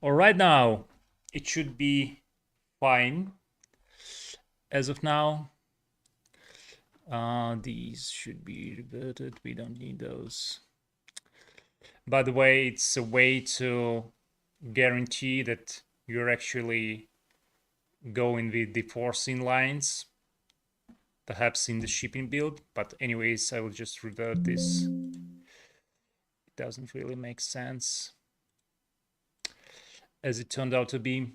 All right, now it should be fine as of now. These should be reverted. We don't need those. By the way, it's a way to guarantee that you're actually going with the forcing lines, perhaps in the shipping build. But anyways, I will just revert this. It doesn't really make sense as it turned out to be.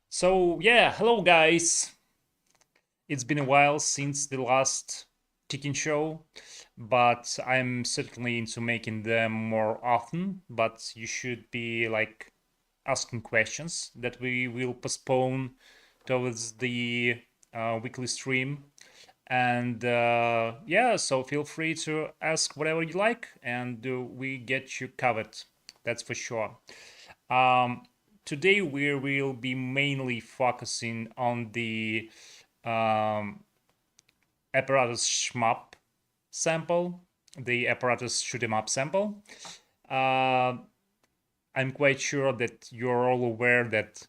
So yeah, hello guys. It's been a while since the last Ticking show, but I'm certainly into making them more often. But you should be like asking questions that we will postpone towards the weekly stream. And yeah, so feel free to ask whatever you like, and we get you covered. That's for sure. Um, Today we will be mainly focusing on the um, apparatus shmup sample, the apparatus shoot 'em up sample. Uh, I'm quite sure that you're all aware that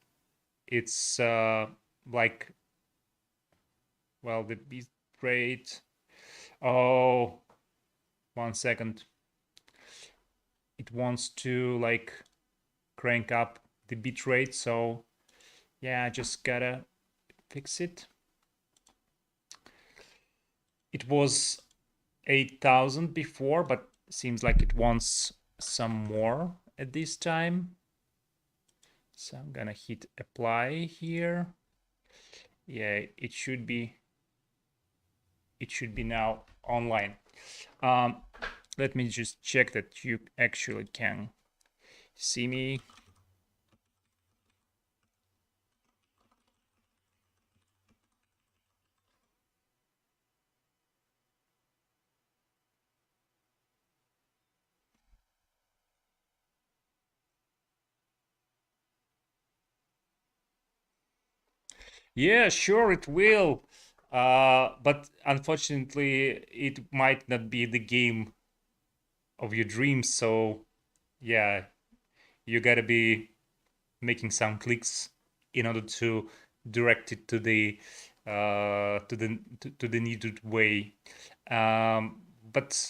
it's like, well, the bit rate. Oh, 1 second. It wants to like crank up the bit rate, so yeah, I just gotta fix it. It was 8,000 before, but seems like it wants some more at this time. So I'm gonna hit apply here. Yeah, it should be now online. Let me just check that you actually can see me. Yeah, sure, it will. But unfortunately, it might not be the game of your dreams. So, yeah, you gotta be making some clicks in order to direct it to the to the needed way. But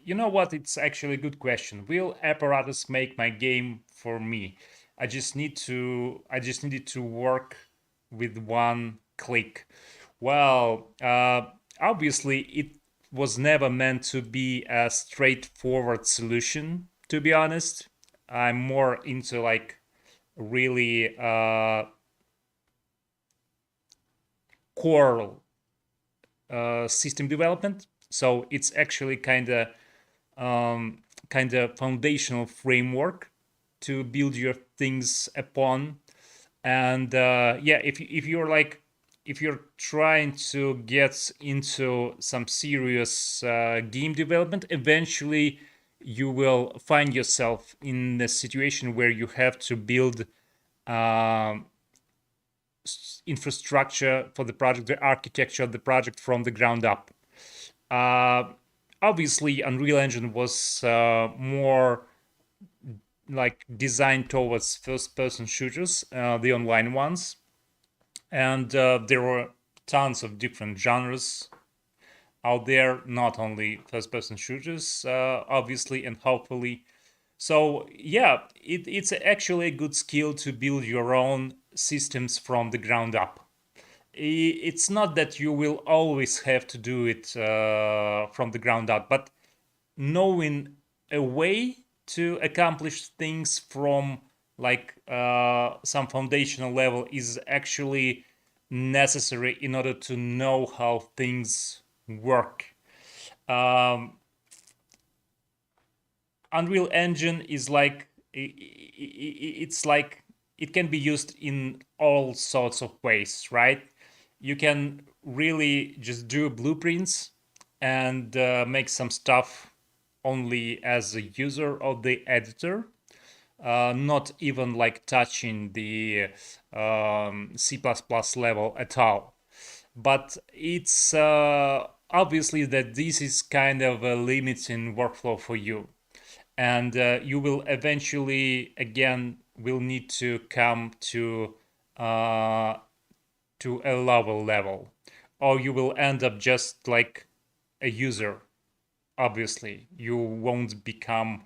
you know what? It's actually a good question. Will Apparatus make my game for me? I just needed to work with one click. Well, obviously it was never meant to be a straightforward solution, to be honest. I'm more into like really core system development. So it's actually kind of foundational framework to build your things upon. And yeah, if you're like if you're trying to get into some serious game development, eventually you will find yourself in a situation where you have to build um, infrastructure for the project, the architecture of the project from the ground up. Uh, Obviously, Unreal Engine was more like designed towards first-person shooters, the online ones, and there were tons of different genres out there, not only first-person shooters, obviously, and hopefully. So yeah, it's actually a good skill to build your own systems from the ground up. It's not that you will always have to do it from the ground up, but knowing a way to accomplish things from like some foundational level is actually necessary in order to know how things work. Um, Unreal Engine is like it's like it can be used in all sorts of ways, right? You can really just do blueprints and make some stuff only as a user of the editor, not even like touching the C++ level at all. But it's obviously that this is kind of a limiting workflow for you. and you will eventually again will need to come uh, to a level, or you will end up just like a user. Obviously, you won't become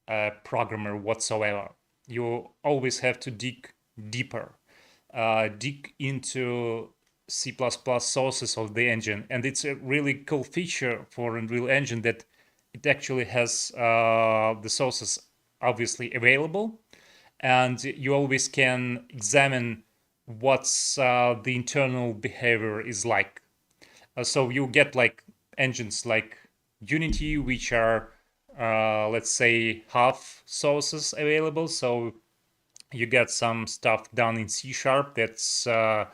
a programmer whatsoever. You always have to dig deeper, dig into C++ sources of the engine. And it's a really cool feature for Unreal Engine that it actually has the sources obviously available. And you always can examine what's the internal behavior is like. So you get like engines like Unity, which are let's say half sources available. So you get some stuff done in C sharp that's at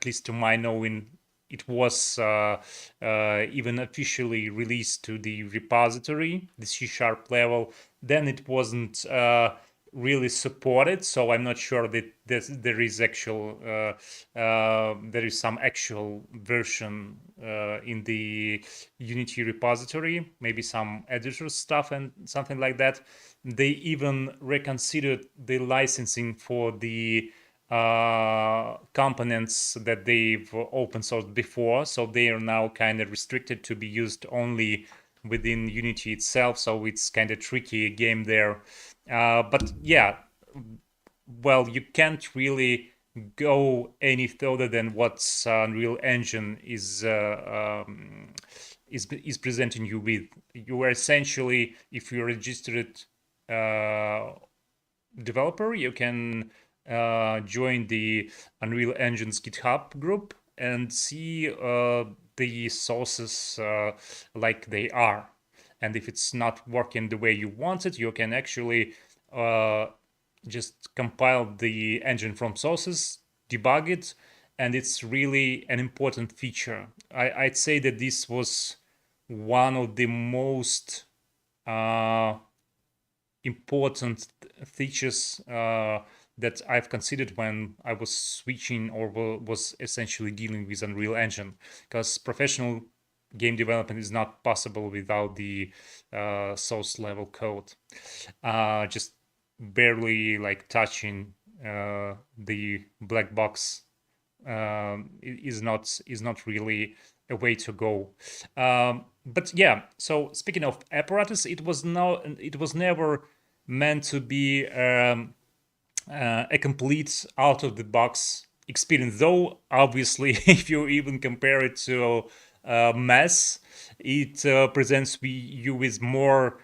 least to my knowing it was even officially released to the repository, the C sharp level. Then it wasn't really supported, so I'm not sure that there is actual there is some actual version in the Unity repository, maybe some editor stuff and something like that. They even reconsidered the licensing for the components that they've open sourced before, so they are now kind of restricted to be used only within Unity itself. So it's kind of tricky game there. But yeah, well, you can't really go any further than what Unreal Engine is presenting you with. You are essentially, if you're a registered developer, you can join the Unreal Engine's GitHub group and see the sources like they are. And if it's not working the way you want it, you can actually just compile the engine from sources, debug it, and it's really an important feature. I'd say that this was one of the most important features that I've considered when I was switching or was essentially dealing with Unreal Engine, because professional game development is not possible without the source level code. Just barely like touching the black box is not really a way to go. But yeah, so speaking of Apparatus, it was never meant to be a complete out of the box experience. Though obviously, if you even compare it to Mass, it presents you with more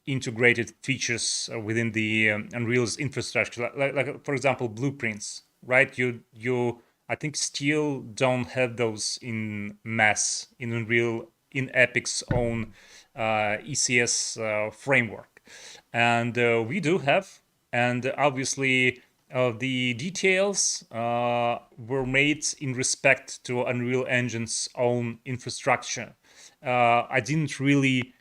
integrated features within the Unreal's infrastructure, like for example blueprints, right? You I think still don't have those in Mass, in Unreal, in Epic's own ECS framework, and we do have. And obviously the details were made in respect to Unreal Engine's own infrastructure. I didn't really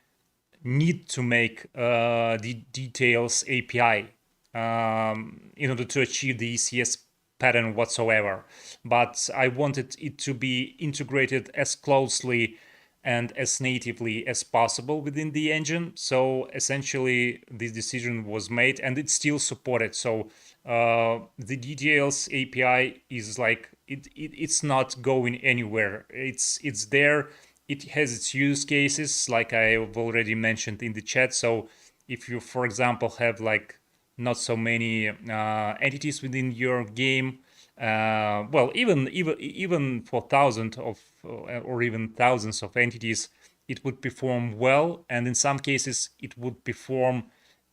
need to make the details API in order to achieve the ECS pattern whatsoever. But I wanted it to be integrated as closely and as natively as possible within the engine. So essentially, this decision was made, and it's still supported. So the details API is like it's not going anywhere. It's there. It has its use cases, like I've already mentioned in the chat. So if you, for example, have like not so many entities within your game, well, even for thousands of or even thousands of entities, it would perform well, and in some cases, it would perform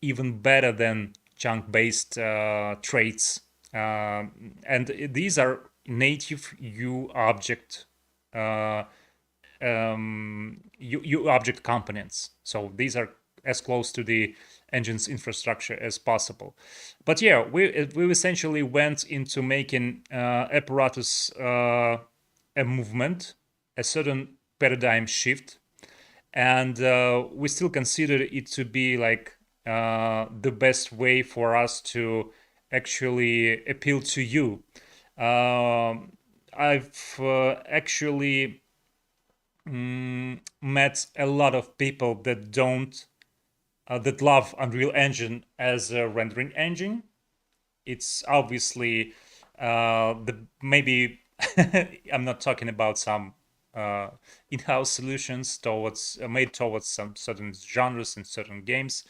even better than chunk-based traits. And these are native U object U object components. So these are as close to the engine's infrastructure as possible. But yeah, we essentially went into making Apparatus a movement, a certain paradigm shift, and we still consider it to be like the best way for us to actually appeal to you. I've actually met a lot of people that don't that love Unreal Engine as a rendering engine. It's obviously the maybe I'm not talking about some uh, in-house solutions towards made towards some certain genres and certain games.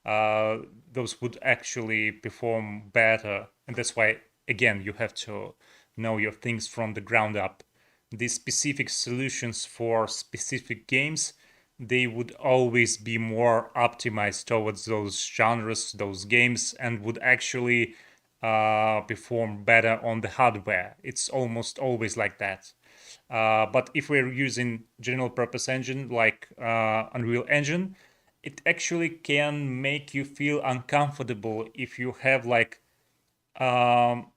Uh, those would actually perform better, and that's why again you have to know your things from the ground up. These specific solutions for specific games, they would always be more optimized towards those genres, those games, and would actually perform better on the hardware. It's almost always like that. But if we're using general purpose engine like Unreal Engine, it actually can make you feel uncomfortable if you have like um,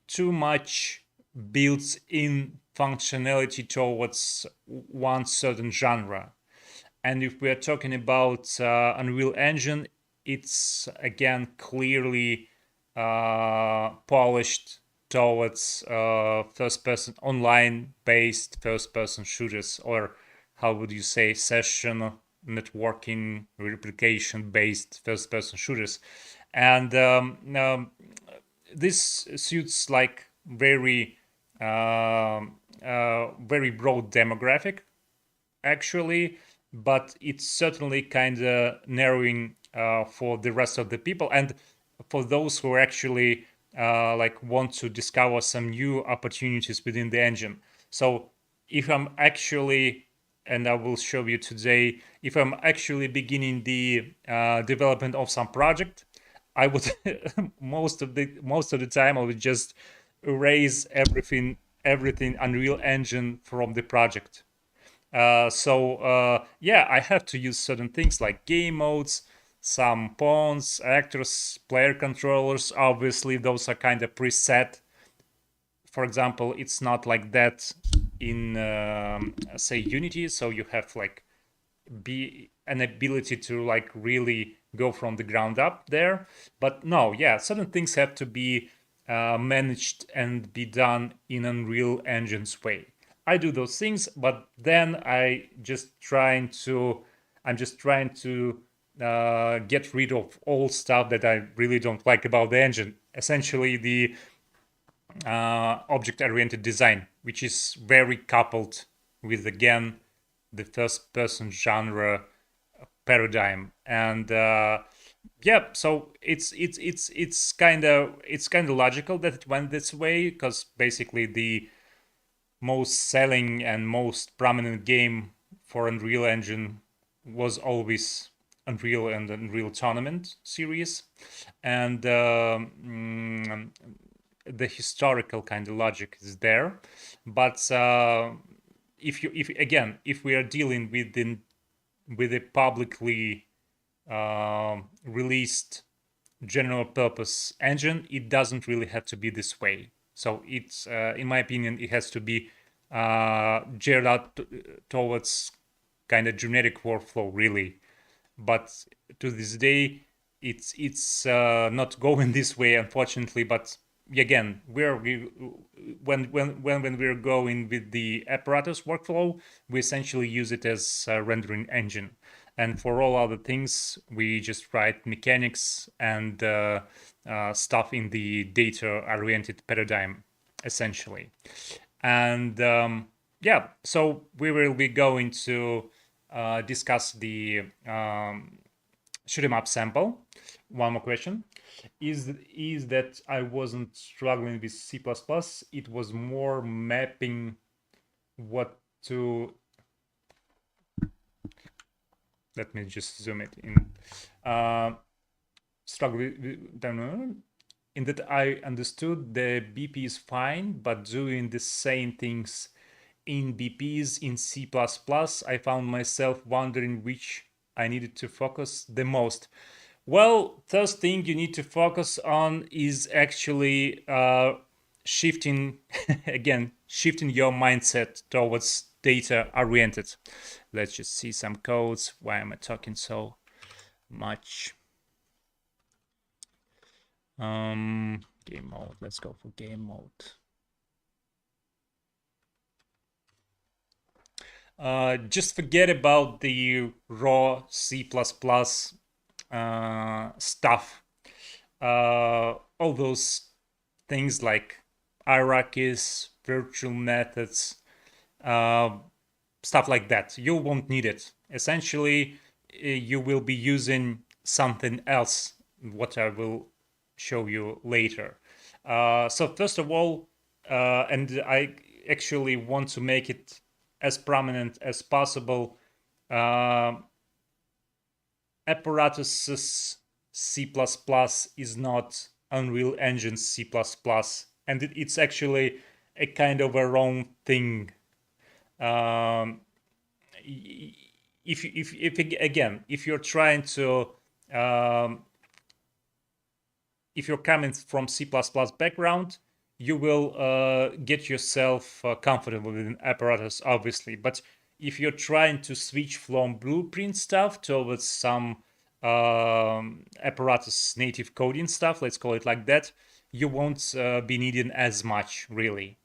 too much built-in functionality towards one certain genre. And if we are talking about Unreal Engine, it's again clearly polished towards first person online based first person shooters, or how would you say, session networking replication based first person shooters. And this suits like very broad demographic actually, but it's certainly kind of narrowing for the rest of the people and for those who actually like want to discover some new opportunities within the engine. So if I'm actually, and I will show you today, if I'm actually beginning the development of some project, I would most of the time I would just erase everything Unreal Engine from the project. So yeah, I have to use certain things like game modes, some pawns, actors, player controllers. Obviously, those are kind of preset. For example, it's not like that in say Unity. So you have like be an ability to like really go from the ground up there. But no, yeah, certain things have to be managed and be done in Unreal Engine's way. I do those things, but then I'm just trying to get rid of all stuff that I really don't like about the engine. Essentially, the object-oriented design, which is very coupled with again the first-person genre paradigm, and yeah, so it's kind of logical that it went this way because basically the most selling and most prominent game for Unreal Engine was always Unreal and Unreal Tournament series, and the historical kind of logic is there. But if we are dealing with a publicly released general purpose engine, it doesn't really have to be this way. So it's, in my opinion, it has to be geared out towards kind of generic workflow, really. But to this day, it's not going this way, unfortunately. But again, when we're going with the apparatus workflow, we essentially use it as a rendering engine. And for all other things, we just write mechanics and stuff in the data-oriented paradigm, essentially. And yeah, so we will be going to discuss the shoot 'em up sample. One more question is that I wasn't struggling with C++. It was more mapping what to. Let me just zoom it in. Struggle in that I understood the BP is fine, but doing the same things in BPs in C++, I found myself wondering which I needed to focus the most. Well, first thing you need to focus on is actually shifting, again, shifting your mindset towards data oriented. Let's just see some codes. Why am I talking so much? Game mode. Let's go for game mode. Just forget about the raw C++ stuff. All those things like hierarchies, virtual methods, uh, stuff like that. You won't need it. Essentially, you will be using something else, what I will show you later. So first of all, and I actually want to make it as prominent as possible, uh, Apparatus's C++ is not Unreal Engine C++, and it's actually a kind of a wrong thing. Um, if again, if you're trying to um, if you're coming from C++ background, you will get yourself comfortable with an apparatus, obviously. But if you're trying to switch from blueprint stuff towards some apparatus native coding stuff, let's call it like that, you won't be needing as much, really.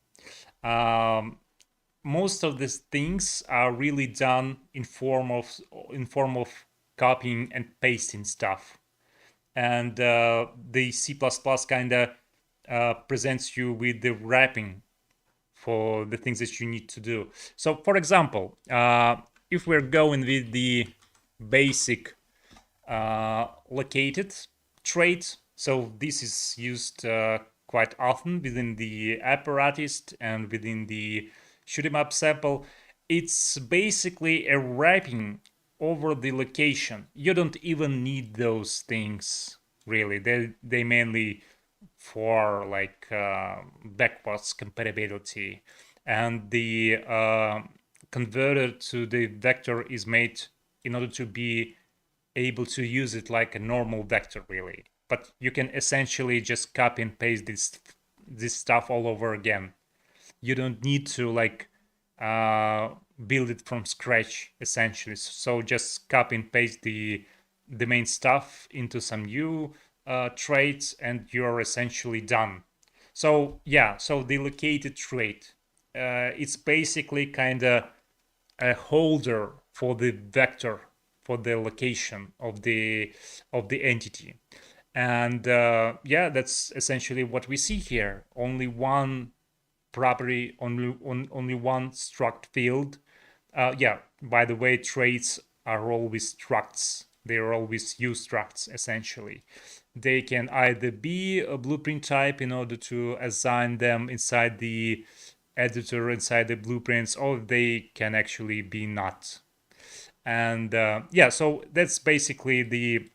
Most of these things are really done in form of copying and pasting stuff, and the C++ kind of presents you with the wrapping for the things that you need to do. So, for example, if we're going with the basic located trait, so this is used quite often within the apparatus and within the shoot 'em up sample. It's basically a wrapping over the location. You don't even need those things really. They mainly for like backwards compatibility, and the converter to the vector is made in order to be able to use it like a normal vector, really. But you can essentially just copy and paste this stuff all over again. You don't need to like uh, build it from scratch, essentially. So just copy and paste the main stuff into some new traits, and you're essentially done. So yeah, so the located trait, it's basically kind of a holder for the vector, for the location of the entity. And yeah, that's essentially what we see here. Only one property, only one struct field. Yeah, by the way, traits are always structs. They are always use structs, essentially. They can either be a blueprint type in order to assign them inside the editor, inside the blueprints, or they can actually be not. And yeah, so that's basically the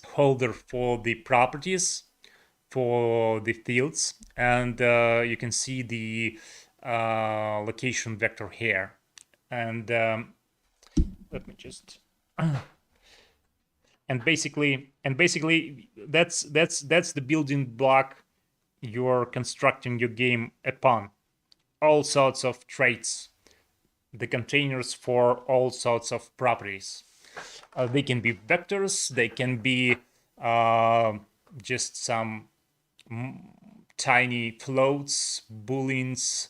holder for the properties for the fields, and you can see the location vector here. And let me just and basically that's the building block you're constructing your game upon. All sorts of traits, the containers for all sorts of properties. They can be vectors, they can be just some tiny floats, booleans.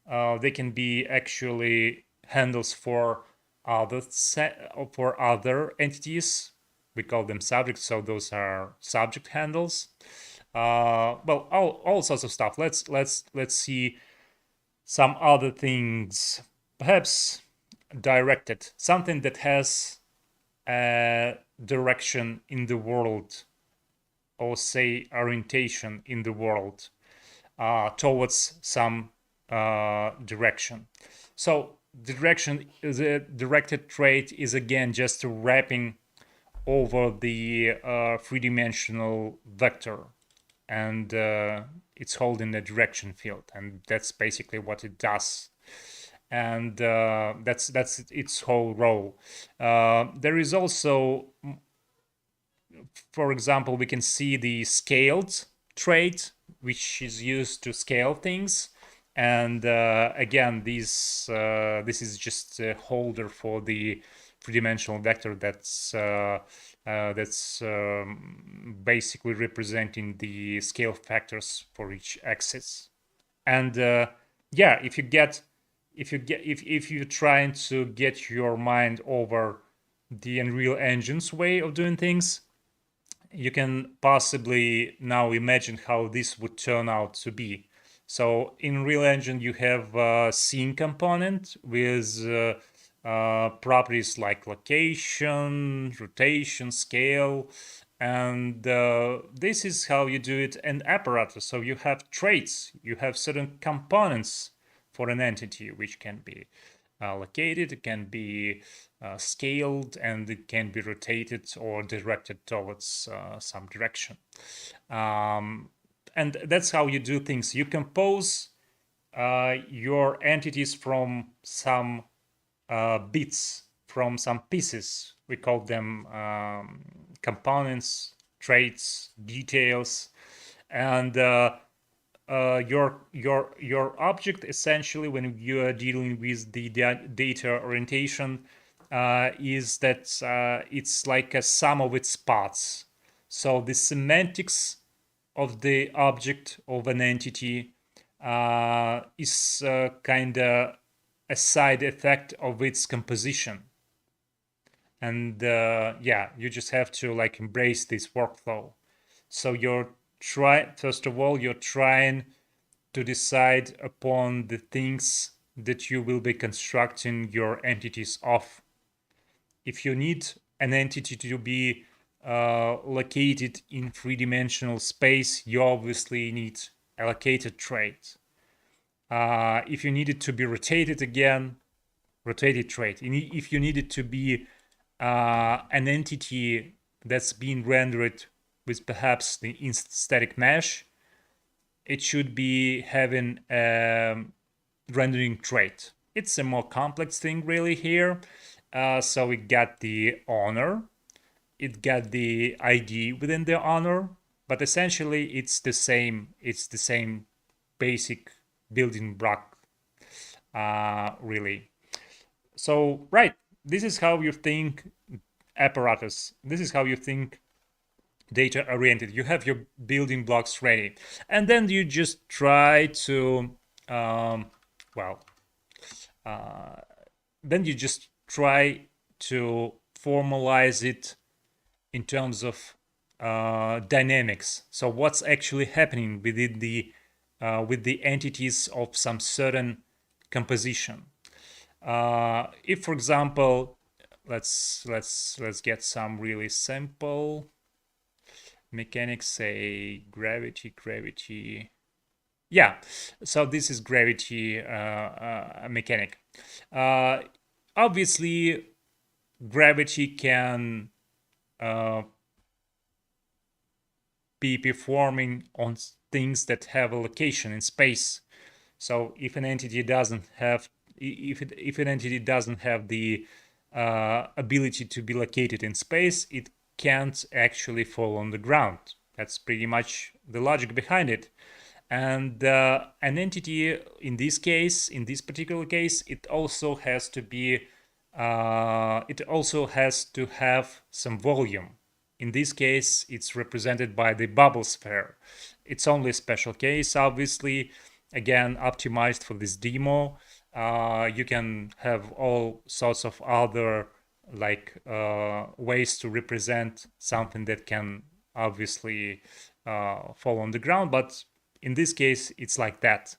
They can be actually handles for other entities. We call them subjects, so those are subject handles. Well, all sorts of stuff. Let's see some other things. Perhaps directed, something that has a direction in the world, or say orientation in the world towards some direction. So the directed trait is again just wrapping over the three-dimensional vector, and it's holding a direction field, and that's basically what it does. And that's its whole role. There is also, for example, we can see the scaled trait, which is used to scale things. And again, this is just a holder for the three-dimensional vector that's basically representing the scale factors for each axis. And yeah, if if you're trying to get your mind over the Unreal Engine's way of doing things, you can possibly now imagine how this would turn out to be. So in Unreal Engine, you have a scene component with properties like location, rotation, scale, and this is how you do it in Apparatus. So you have traits, you have certain components for an entity, which can be located, it can be scaled, and it can be rotated or directed towards some direction. And that's how you do things. You compose your entities from some bits, from some pieces. We call them components, traits, details, and your object essentially, when you are dealing with the data orientation, is that it's like a sum of its parts. So the semantics of the object of an entity is kind of a side effect of its composition. And yeah, you just have to like embrace this workflow. So first of all, you're trying to decide upon the things that you will be constructing your entities of. If you need an entity to be located in three-dimensional space, you obviously need a located trait. If you need it to be rotated again, rotated trait. If you need it to be an entity that's being rendered with perhaps the static mesh, it should be having a rendering trait. It's a more complex thing really here. So we got the owner, it got the ID within the owner, but essentially it's the same basic building block, really. So right, this is how you think apparatus. This is how you think data oriented. You have your building blocks ready, and then you just try to then you just try to formalize it in terms of dynamics. So what's actually happening within the with the entities of some certain composition. If, for example, let's get some really simple mechanics, say gravity. Yeah, so this is gravity mechanic. Obviously, gravity can be performing on things that have a location in space. So if an entity doesn't have if an entity doesn't have the ability to be located in space, it can't actually fall on the ground. That's pretty much the logic behind it. And an entity in this case, in this particular case, it also has to be it also has to have some volume. In this case, it's represented by the bubble sphere. It's only a special case, obviously, again, optimized for this demo. You can have all sorts of other like ways to represent something that can obviously fall on the ground, but in this case, it's like that.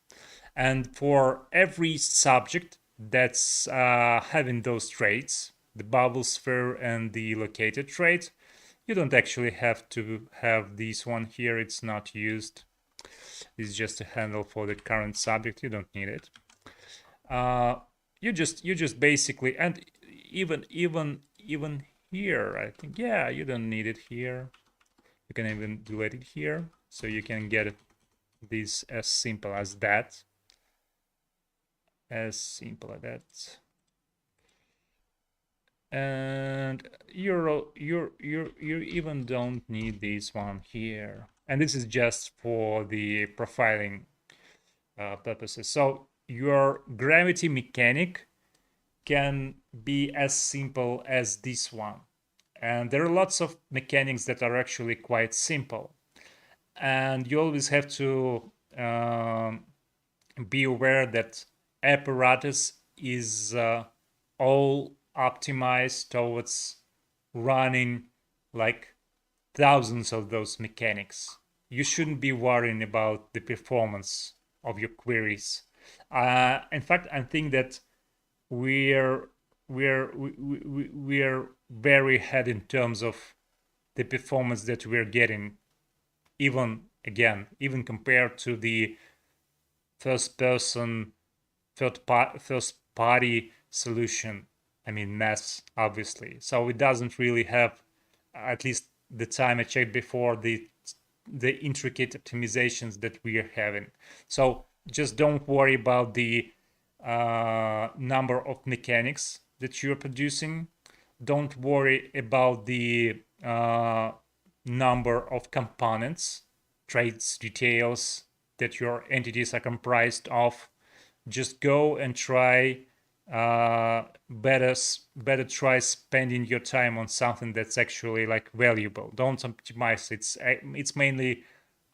And for every subject that's having those traits, the bubble sphere and the located trait, you don't actually have to have this one here. It's not used. It's just a handle for the current subject. You don't need it. You just basically, and even here, I think, yeah, you don't need it here. You can even delete it here, so you can get this as simple as that. As simple as that. And you even don't need this one here. And this is just for the profiling purposes. So your gravity mechanic can be as simple as this one. And there are lots of mechanics that are actually quite simple. And you always have to be aware that apparatus is all optimized towards running like thousands of those mechanics. You shouldn't be worrying about the performance of your queries. In fact, I think that we're we're very ahead in terms of the performance that we're getting, even again, even compared to the first person, first party solution. I mean, mass, obviously. So it doesn't really have, at least the time I checked before, the intricate optimizations that we are having. So just don't worry about the number of mechanics that you're producing. Don't worry about the number of components, traits, details that your entities are comprised of. Just go and try better try spending your time on something that's actually like valuable. Don't optimize. It's mainly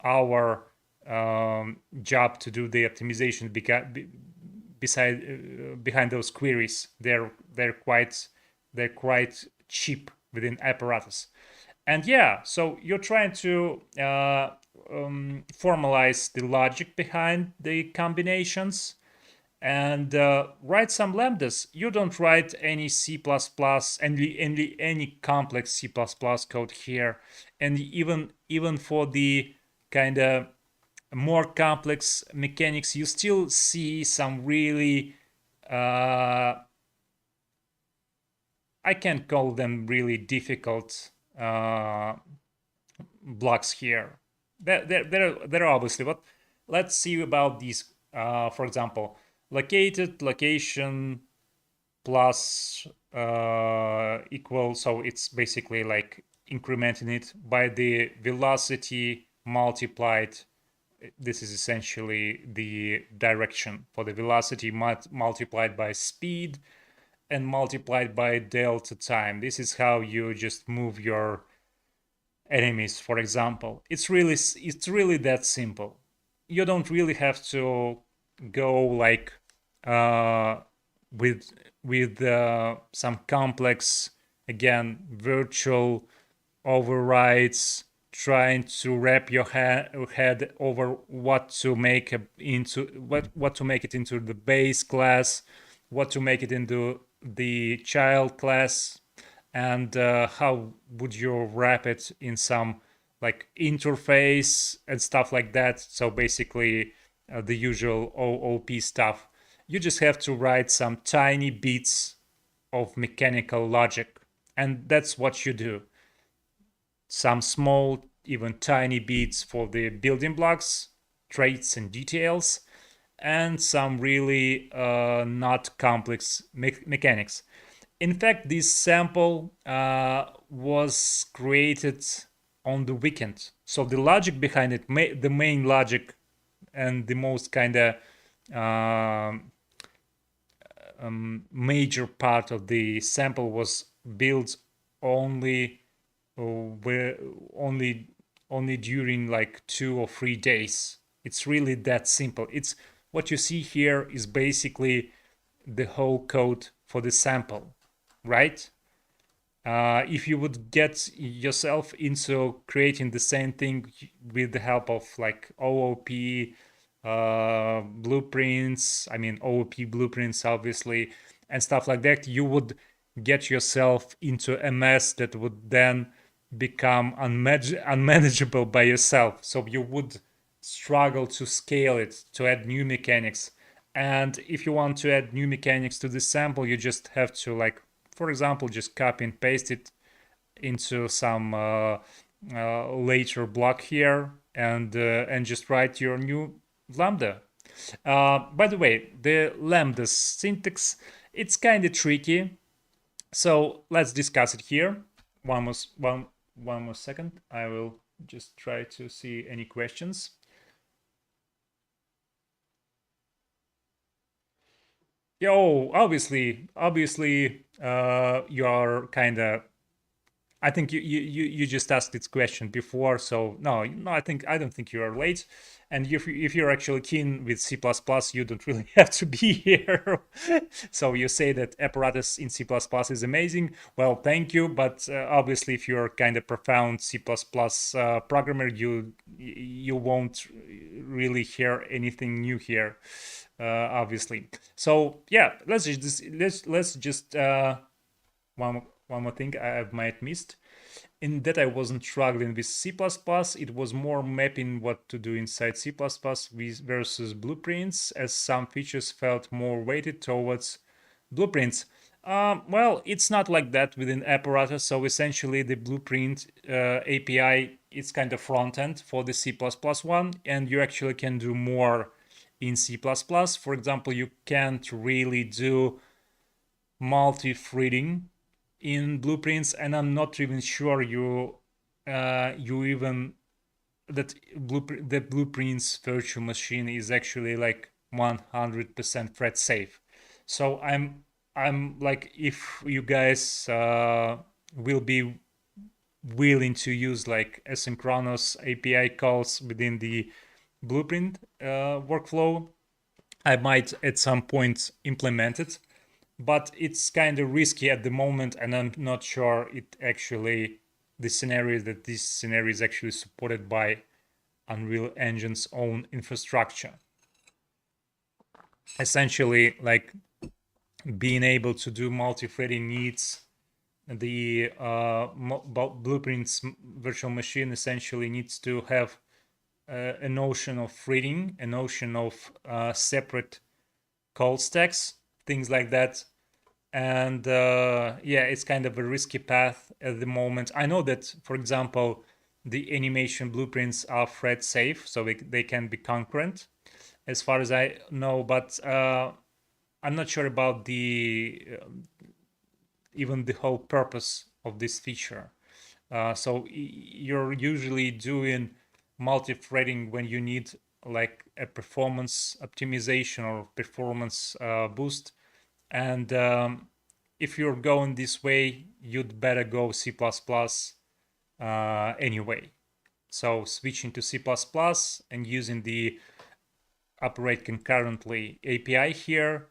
our job to do the optimization behind those queries. They're quite cheap within apparatus. And yeah, so you're trying to formalize the logic behind the combinations and write some lambdas. You don't write any C++, any complex C++ code here. And even for the kind of more complex mechanics, you still see some really I can't call them really difficult blocks here. They're obviously, but let's see about these. For example, located, location plus equal. So it's basically like incrementing it by the velocity multiplied. This is essentially the direction for the velocity multiplied by speed and multiplied by delta time. This is how you just move your enemies, for example. It's really that simple. You don't really have to go like uh, with some complex, again, virtual overrides, trying to wrap your head over what to make what to make it into the base class, what to make it into the child class, and how would you wrap it in some like interface and stuff like that. So basically the usual OOP stuff. You just have to write some tiny bits of mechanical logic, and that's what you do. Some small, even tiny bits for the building blocks, traits and details, and some really not complex mechanics. In fact, this sample was created on the weekend. So the logic behind it, the main logic and the most kind of major part of the sample was built only where only during like 2 or 3 days. It's really that simple. It's what you see here is basically the whole code for the sample, right? If you would get yourself into creating the same thing with the help of like OOP blueprints, I mean OOP blueprints obviously, and stuff like that, you would get yourself into a mess that would then become unmanageable by yourself. So you would struggle to scale it, to add new mechanics. And if you want to add new mechanics to this sample, you just have to, like, for example, just copy and paste it into some later block here, and just write your new lambda. By the way, the lambda syntax, it's kind of tricky. So let's discuss it here. One more second. I will just try to see any questions. Yo, obviously, you are kind of. I think you just asked this question before, so no, I don't think you are late. And if you're actually keen with C++, you don't really have to be here. So you say that Apparatus in C++ is amazing. Well, thank you, but obviously, if you're kind of profound C++ programmer, you won't really hear anything new here, obviously. So yeah, let's just one more thing I might missed. In that I wasn't struggling with C++, it was more mapping what to do inside C++ versus blueprints, as some features felt more weighted towards blueprints. Well, it's not like that within Apparatus. So essentially, the blueprint API is kind of front end for the C++ one, and you actually can do more in C++. For example, you can't really do multi-threading in blueprints, and I'm not even sure you even that the blueprints virtual machine is actually like 100% thread safe. So I'm like, if you guys will be willing to use like asynchronous API calls within the blueprint workflow, I might at some point implement it, but it's kind of risky at the moment, and I'm not sure it actually this scenario is actually supported by Unreal Engine's own infrastructure. Essentially, like, being able to do multi-threading needs the blueprints virtual machine essentially needs to have a notion of threading, a notion of separate call stacks, things like that. And yeah, it's kind of a risky path at the moment. I know that, for example, the animation blueprints are thread safe, so they can be concurrent, as far as I know. But I'm not sure about the even the whole purpose of this feature. So you're usually doing multi-threading when you need like a performance optimization or performance boost. And if you're going this way, you'd better go C++ anyway. So switching to C++ and using the operate concurrently API here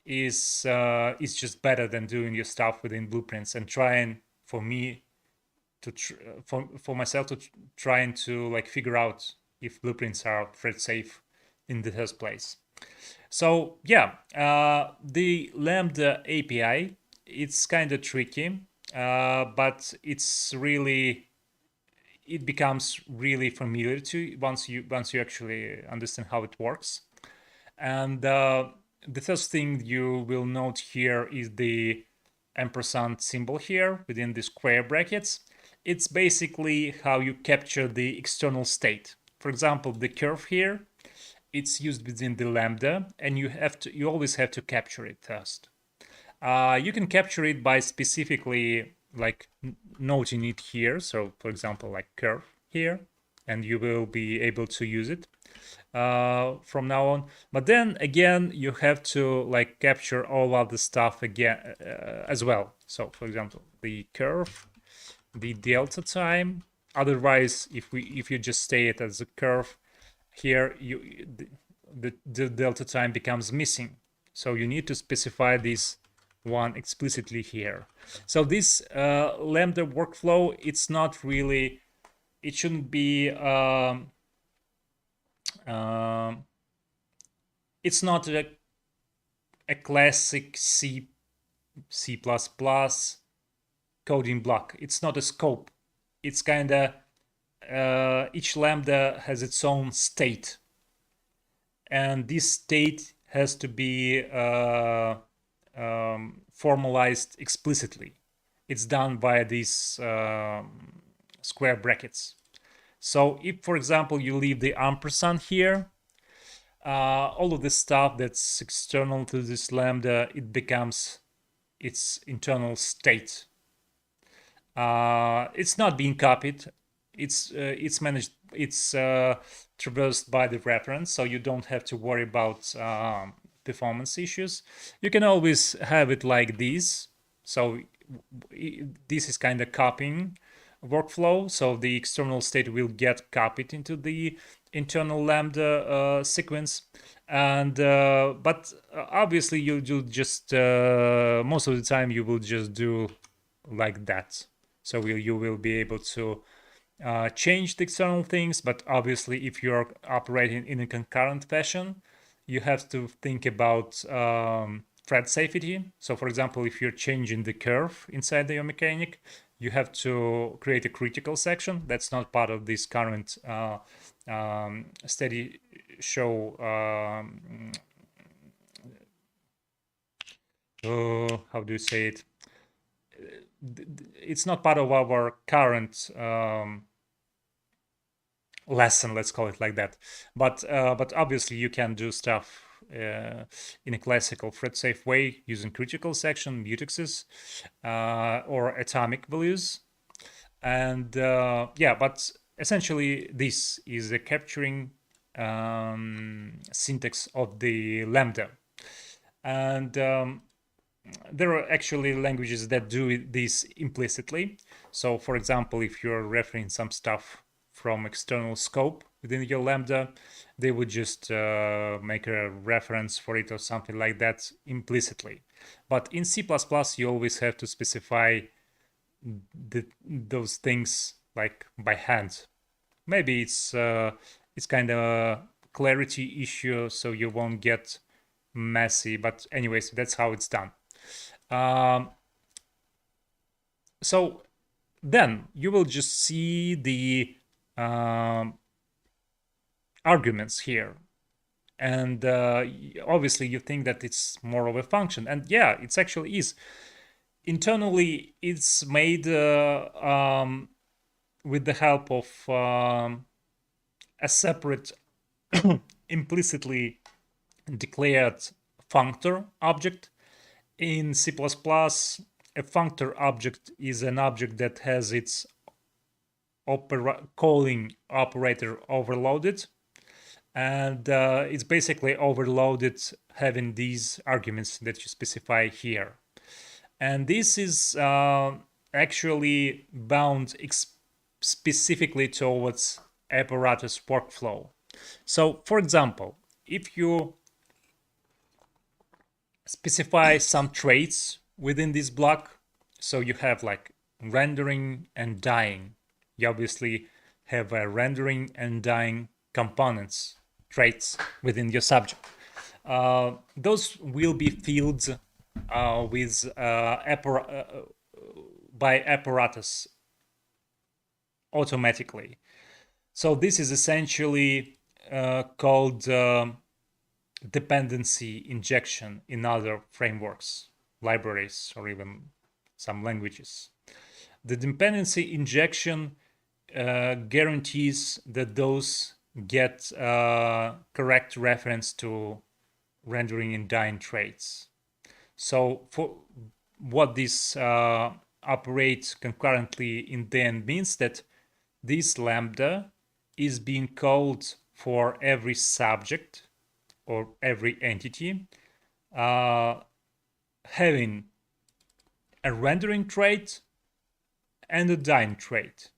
is just better than doing your stuff within blueprints and trying for me to for myself to trying to like figure out if blueprints are thread safe in the first place. So yeah, the Lambda API, it's kind of tricky, but it becomes really familiar to you once you actually understand how it works. And the first thing you will note here is the ampersand symbol here within the square brackets. It's basically how you capture the external state. For example, the curve here, it's used within the Lambda, and you always have to capture it first. You can capture it by specifically like noting it here. So for example, like curve here, and you will be able to use it from now on. But then again, you have to like capture all other stuff again as well. So for example, the curve, the delta time. Otherwise, if you just stay it as a curve, here the delta time becomes missing. So you need to specify this one explicitly here. So this Lambda workflow, it's not really, it shouldn't be, it's not a classic C++ coding block. It's not a scope. It's kind of, each Lambda has its own state. And this state has to be formalized explicitly. It's done via these square brackets. So if, for example, you leave the ampersand here, all of the stuff that's external to this Lambda, it becomes its internal state. It's not being copied. It's managed. It's traversed by the reference, so you don't have to worry about performance issues. You can always have it like this. So this is kind of copying workflow. So the external state will get copied into the internal Lambda sequence. And but obviously you just most of the time you will just do like that. So you will be able to change the external things, but obviously if you're operating in a concurrent fashion, you have to think about thread safety. So for example, if you're changing the curve inside your mechanic, you have to create a critical section. That's not part of this current steady show. How do you say it? It's not part of our current lesson, let's call it like that. But obviously you can do stuff in a classical thread safe way using critical section, mutexes, or atomic values. And yeah, but essentially this is a capturing syntax of the Lambda. And there are actually languages that do this implicitly. So for example, if you're referring some stuff from external scope within your Lambda, they would just make a reference for it or something like that implicitly. But in C++, you always have to specify those things like by hand. Maybe it's kind of a clarity issue, so you won't get messy. But anyways, that's how it's done. So then you will just see the arguments here. And obviously you think that it's more of a function. And yeah, it actually is. Internally, it's made with the help of a separate implicitly declared functor object. In C++, a functor object is an object that has its calling operator overloaded, and it's basically overloaded having these arguments that you specify here. And this is actually bound specifically towards Apparatus workflow. So for example, if you specify some traits within this block, so you have like rendering and dyeing, you obviously have a rendering and dyeing components, traits within your subject. Those will be filled with by Apparatus automatically. So this is essentially called dependency injection in other frameworks, libraries, or even some languages. The dependency injection guarantees that those get correct reference to rendering and dyeing traits. So for what this operates concurrently in the end means that this Lambda is being called for every subject or every entity having a rendering trait and a dyeing trait.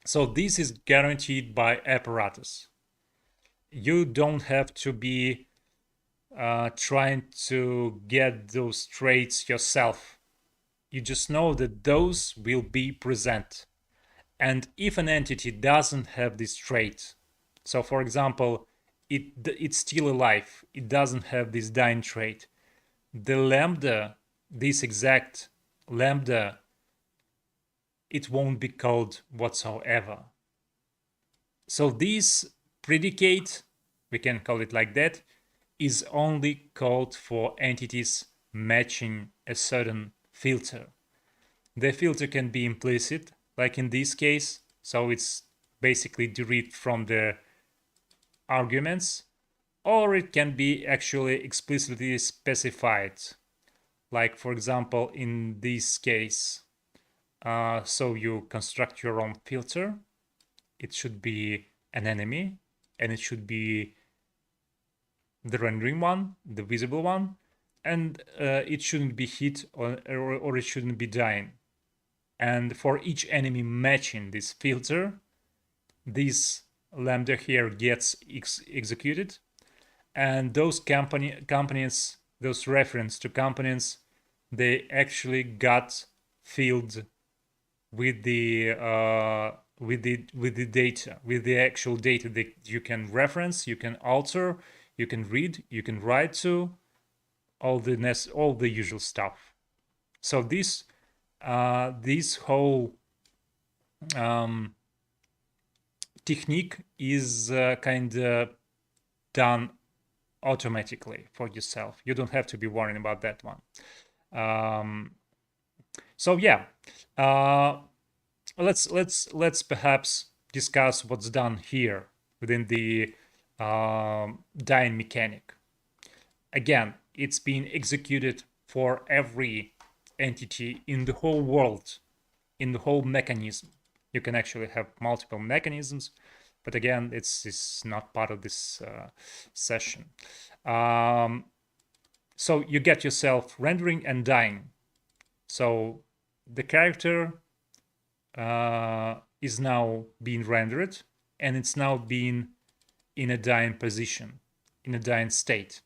So this is guaranteed by Apparatus. You don't have to be trying to get those traits yourself. You just know that those will be present. And if an entity doesn't have this trait, so for example, it's still alive, it doesn't have this dyeing trait, the Lambda, this exact Lambda, it won't be called whatsoever. So this predicate, we can call it like that, is only called for entities matching a certain filter. The filter can be implicit, like in this case, so it's basically derived from the arguments, or it can be actually explicitly specified, like for example in this case. So you construct your own filter. It should be an enemy, and it should be the rendering one, the visible one, and it shouldn't be hit or it shouldn't be dying. And for each enemy matching this filter, this lambda here gets executed, and those components, those reference to components, they actually got filled with the data, with the actual data that you can reference, you can alter, you can read, you can write to, all the usual stuff. So this whole technique is kind of done automatically for yourself. You don't have to be worrying about that one. So yeah, let's perhaps discuss what's done here within the dying mechanic. Again, it's being executed for every entity in the whole world, in the whole mechanism. You can actually have multiple mechanisms, but again, it's not part of this session. So you get yourself rendering and dying. So the character is now being rendered, and it's now being in a dying position, in a dying state.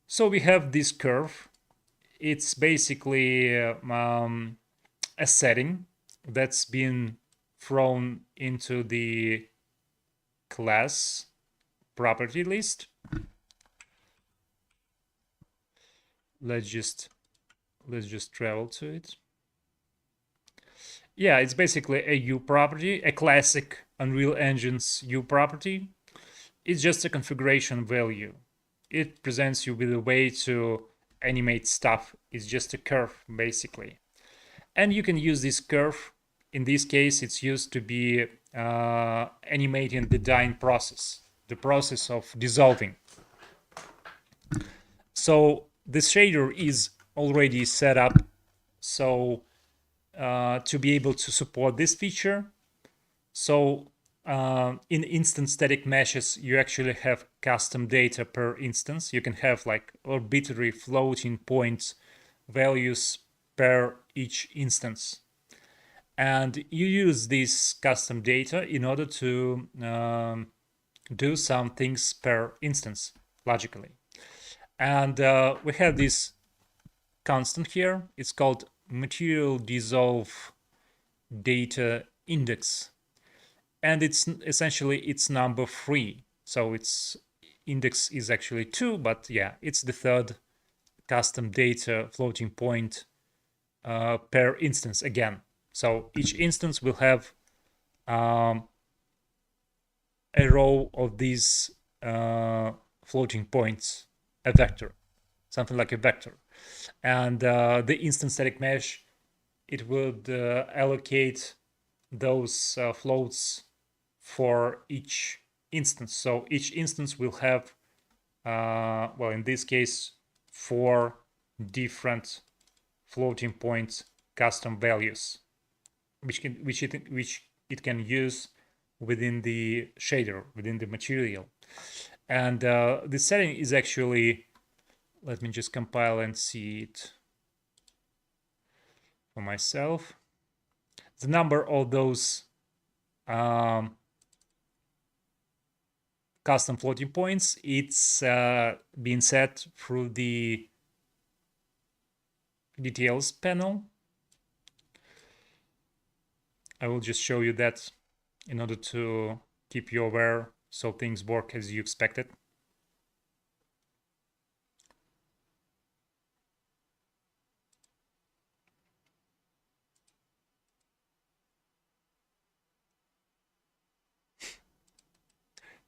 So we have this curve. It's basically a setting that's been thrown into the class property list. Let's just travel to it. Yeah, it's basically a U property, a classic Unreal Engine's U property. It's just a configuration value. It presents you with a way to animate stuff. It's just a curve, basically. And you can use this curve. In this case, it's used to be animating the dying process, the process of dissolving. So the shader is already set up so to be able to support this feature. So in instance static meshes, you actually have custom data per instance. You can have like arbitrary floating point values per each instance. And you use this custom data in order to do some things per instance, logically. And we have this constant here. It's called material dissolve data index. And it's essentially it's number 3. So its index is actually 2, but yeah, it's the third custom data floating point per instance again. So each instance will have a row of these floating points, a vector, something like a vector. And the instance static mesh, it would allocate those floats for each instance. So each instance will have, well, in this case, 4 different floating point custom values, which it can use within the shader, within the material. And the setting is actually, let me just compile and see it for myself. The number of those custom floating points, it's being set through the details panel. I will just show you that in order to keep you aware so things work as you expected.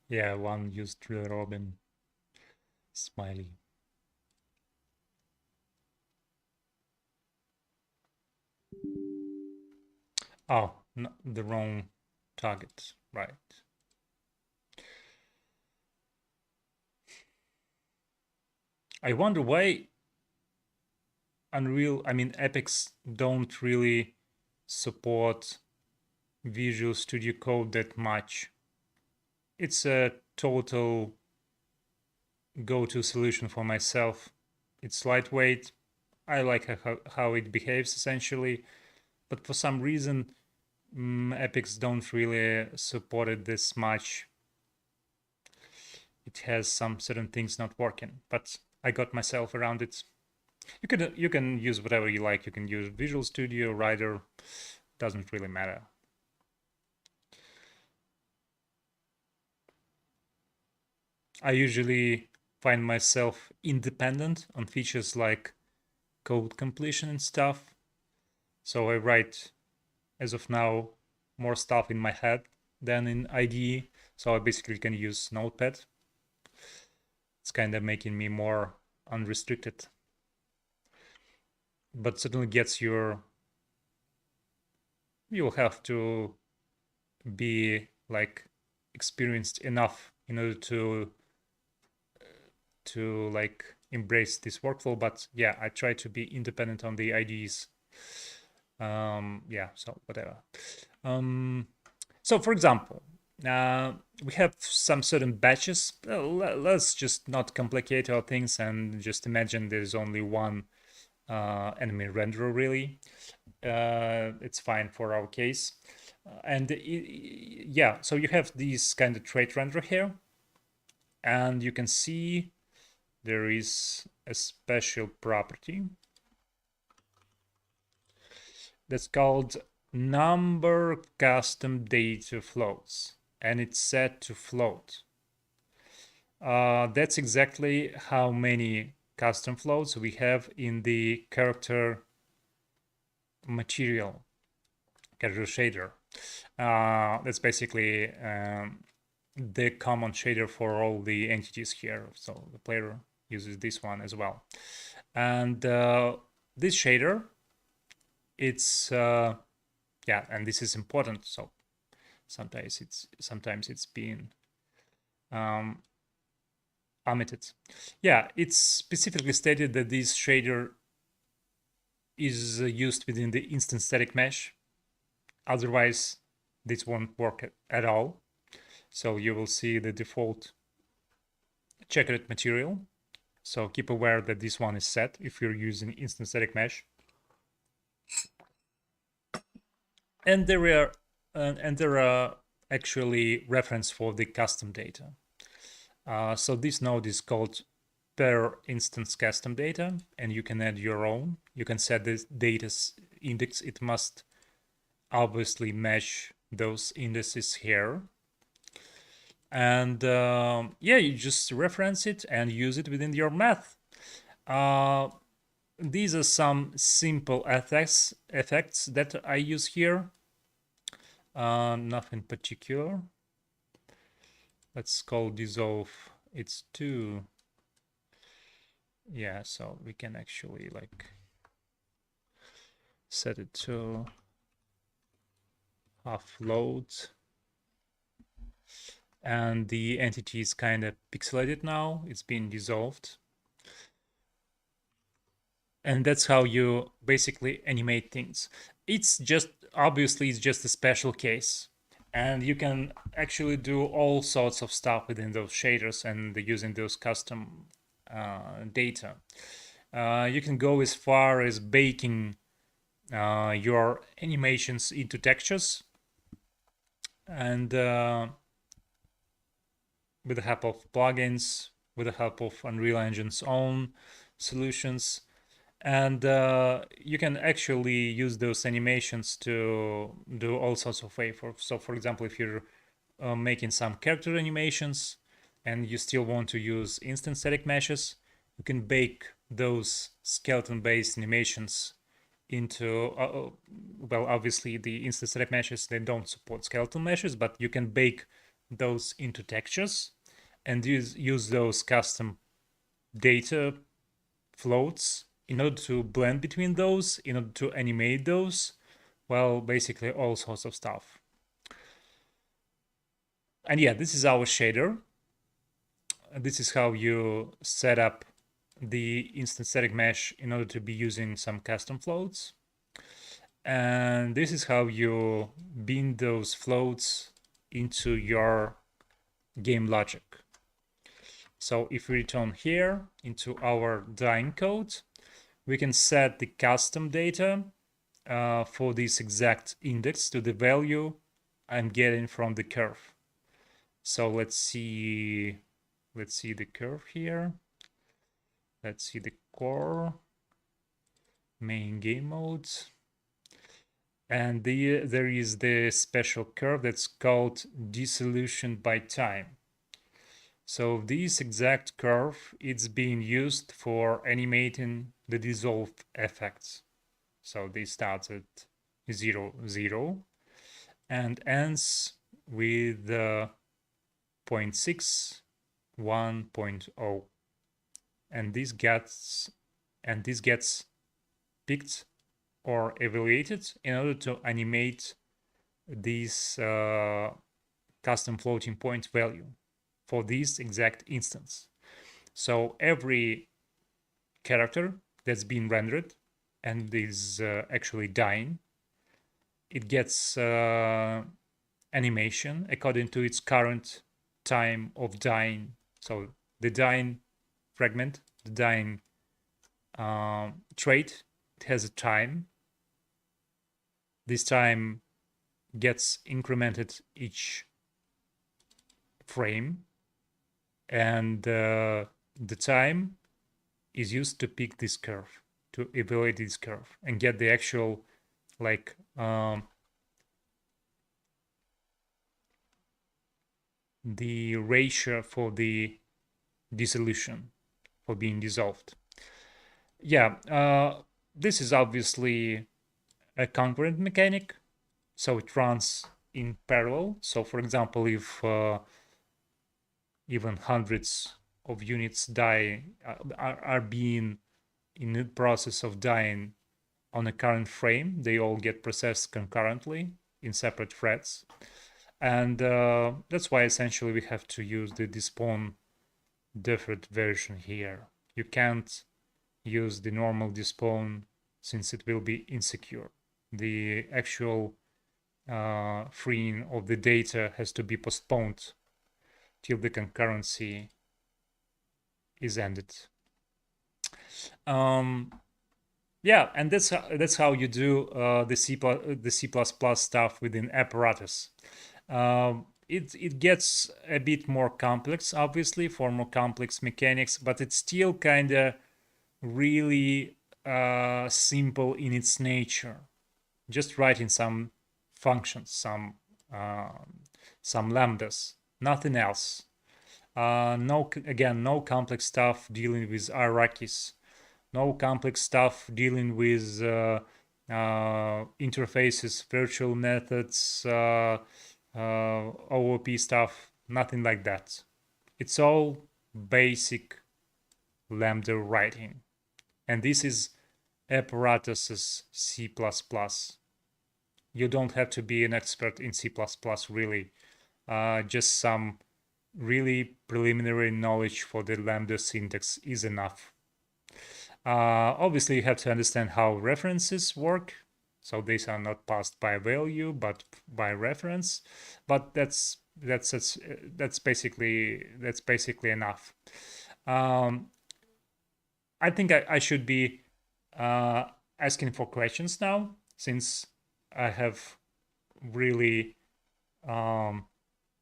Yeah, one used Drill Robin smiley. Oh, no, the wrong target, right. I wonder why Epics don't really support Visual Studio Code that much. It's a total go-to solution for myself. It's lightweight. I like how it behaves essentially, but for some reason, Epics don't really support it this much. It has some certain things not working, but I got myself around it. You can use whatever you like. You can use Visual Studio, Rider, doesn't really matter. I usually find myself independent on features like code completion and stuff. So I write, as of now, more stuff in my head than in IDE. So I basically can use Notepad. It's kind of making me more unrestricted. But certainly gets you'll have to be like experienced enough in order to like embrace this workflow. But yeah, I try to be independent on the IDs. Yeah, so whatever. So for example, we have some certain batches. Let's just not complicate our things and just imagine there's only one enemy renderer really. It's fine for our case. Yeah, so you have these kind of trait renderer here, and you can see there is a special property that's called number custom data floats, and it's set to float. That's exactly how many custom floats we have in the character material, character shader. That's basically the common shader for all the entities here. So the player uses this one as well. And this shader, it's yeah, and this is important. So sometimes it's being omitted. Yeah, it's specifically stated that this shader is used within the instance static mesh. Otherwise, this won't work at all. So you will see the default checkered material. So keep aware that this one is set if you're using instance static mesh. And there are actually reference for the custom data. So this node is called per instance custom data, and you can add your own. You can set this data's index. It must obviously match those indices here. And yeah, you just reference it and use it within your math. These are some simple effects that I use here. Nothing particular. Let's call dissolve. It's 2. Yeah, so we can actually like set it to half load. And the entity is kind of pixelated now. It's been dissolved. And that's how you basically animate things. It's just, obviously, it's just a special case. And you can actually do all sorts of stuff within those shaders and using those custom data. You can go as far as baking your animations into textures. And with the help of plugins, with the help of Unreal Engine's own solutions. And you can actually use those animations to do all sorts of waveforms. So for example, if you're making some character animations and you still want to use instance static meshes, you can bake those skeleton-based animations into, well, obviously the instance static meshes, they don't support skeleton meshes, but you can bake those into textures and use those custom data floats in order to blend between those, in order to animate those. Well, basically all sorts of stuff. And yeah, this is our shader. This is how you set up the instance static mesh in order to be using some custom floats. And this is how you bind those floats into your game logic. So if we return here into our dying code, we can set the custom data for this exact index to the value I'm getting from the curve. So let's see the curve here. Let's see the core, main game mode. And there is the special curve that's called dissolution by time. So this exact curve, it's being used for animating the dissolve effects. So they start at 0, 0 and ends with 0.6, 1.0. And this gets picked or evaluated in order to animate this custom floating point value for this exact instance. So every character that's been rendered and is actually dying, it gets animation according to its current time of dying. So the dying fragment, the dying trait, it has a time. This time gets incremented each frame, and the time is used to pick this curve, to evaluate this curve and get the actual like the ratio for the dissolution, for being dissolved. Yeah, this is obviously a concurrent mechanic, so it runs in parallel. So for example, if even hundreds of units die, are being in the process of dying on a current frame, they all get processed concurrently in separate threads. And that's why essentially we have to use the despawn deferred version here. You can't use the normal despawn since it will be insecure. The actual freeing of the data has to be postponed till the concurrency is ended. Yeah, and that's how you do the C++ stuff within Apparatus. It gets a bit more complex, obviously, for more complex mechanics, but it's still kind of really simple in its nature. Just writing some functions, some lambdas, nothing else. No complex stuff dealing with hierarchies, no complex stuff dealing with interfaces, virtual methods, OOP stuff, nothing like that. It's all basic lambda writing. And this is Apparatus's C++. You don't have to be an expert in C++, really. Just some really preliminary knowledge for the lambda syntax is enough. Obviously, you have to understand how references work. So these are not passed by value, but by reference. But that's basically enough. I think I should be asking for questions now, since I have really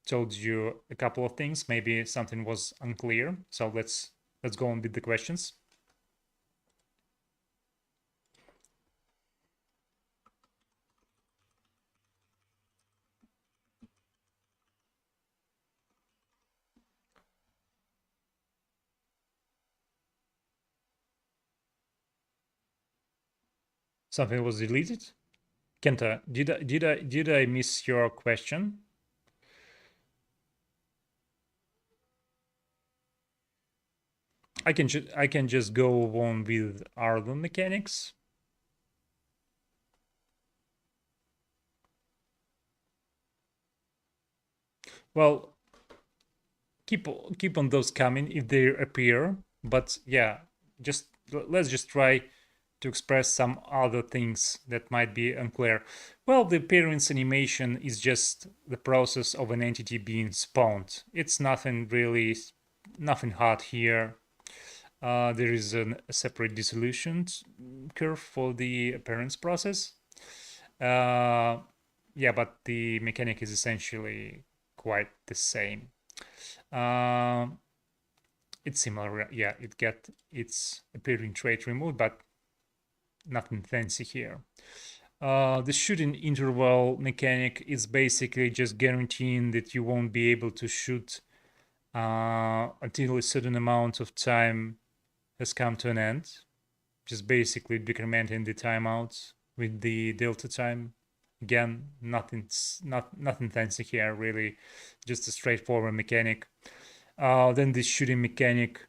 told you a couple of things. Maybe something was unclear. So let's go on with the questions. Something was deleted. Kenta, did I miss your question? I can just go on with Arlen mechanics. Well, keep on those coming if they appear. But yeah, let's just try to express some other things that might be unclear. Well, the appearance animation is just the process of an entity being spawned. It's nothing really nothing hard here. There is a separate dissolution curve for the appearance process. Yeah, but the mechanic is essentially quite the same. It's similar, yeah, it get its appearing trait removed, but nothing fancy here. The shooting interval mechanic is basically just guaranteeing that you won't be able to shoot until a certain amount of time has come to an end. Just basically decrementing the timeouts with the delta time. Again, nothing fancy here, really, just a straightforward mechanic. Then the shooting mechanic,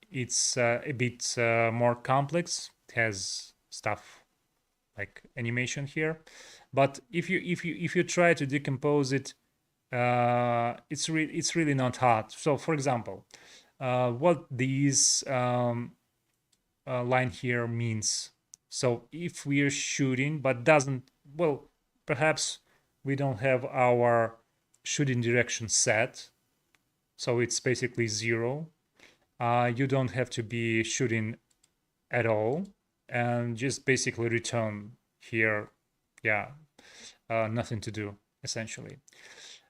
it's a bit more complex. It has stuff like animation here, but if you try to decompose it, it's really not hard. So, for example, what these line here means. So if we are shooting but doesn't, well, perhaps we don't have our shooting direction set, so it's basically 0. You don't have to be shooting at all, and just basically return here. Yeah, nothing to do essentially.